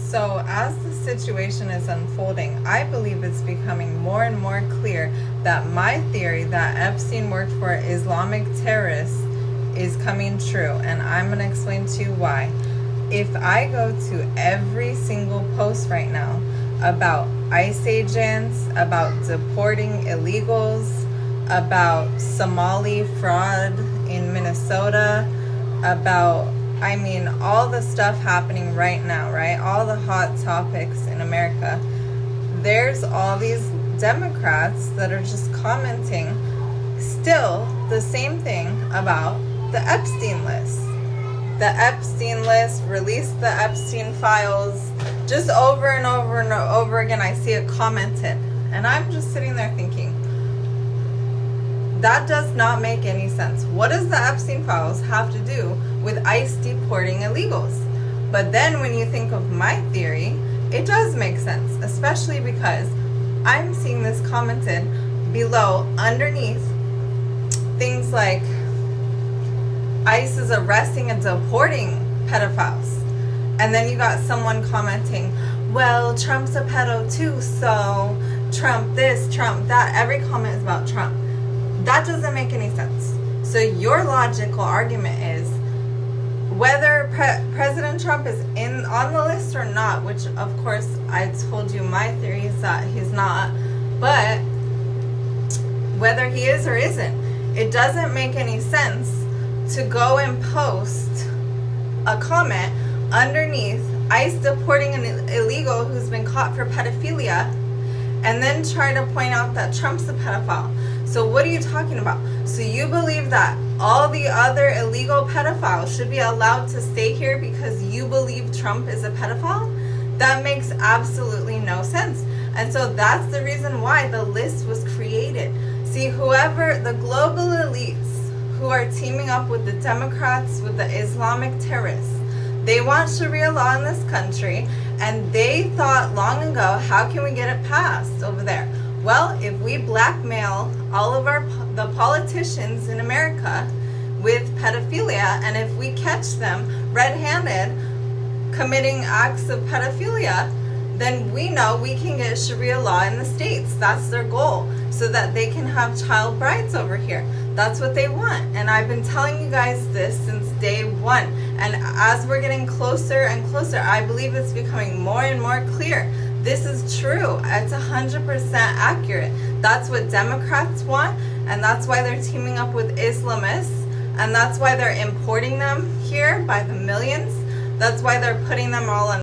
So, as the situation is unfolding, I believe it's becoming more and more clear that my theory that Epstein worked for Islamic terrorists is coming true, and I'm going to explain to you why. If I go to every single post right now about ICE agents, about deporting illegals, about Somali fraud in Minnesota, about all the stuff happening right now, right? All the hot topics in America. There's all these Democrats that are just commenting still the same thing about the Epstein list. The Epstein list, release the Epstein files, just over and over and over again. I see it commented. And I'm just sitting there thinking, that does not make any sense. What does the Epstein files have to do with ICE deporting illegals? But then when you think of my theory, it does make sense, especially because I'm seeing this commented below underneath things like ICE is arresting and deporting pedophiles. And then you got someone commenting, well, Trump's a pedo too, so Trump this, Trump that. Every comment is about Trump. That doesn't make any sense. So your logical argument is whether President Trump is on the list or not, which of course I told you my theory is that he's not, but whether he is or isn't, it doesn't make any sense to go and post a comment underneath ICE deporting an illegal who's been caught for pedophilia and then try to point out that Trump's a pedophile. So what are you talking about? So you believe that all the other illegal pedophiles should be allowed to stay here because you believe Trump is a pedophile? That makes absolutely no sense. And so that's the reason why the list was created. See, whoever, the global elites who are teaming up with the Democrats, with the Islamic terrorists, they want Sharia law in this country, and they thought long ago, how can we get it passed over there? Well, if we blackmail all of the politicians in America with pedophilia, and if we catch them red-handed committing acts of pedophilia, then we know we can get Sharia law in the States. That's their goal, so that they can have child brides over here. That's what they want. And I've been telling you guys this since day one. And as we're getting closer and closer, I believe it's becoming more and more clear. This is true. It's 100% accurate. That's what Democrats want, and that's why they're teaming up with Islamists, and that's why they're importing them here by the millions. That's why they're putting them all on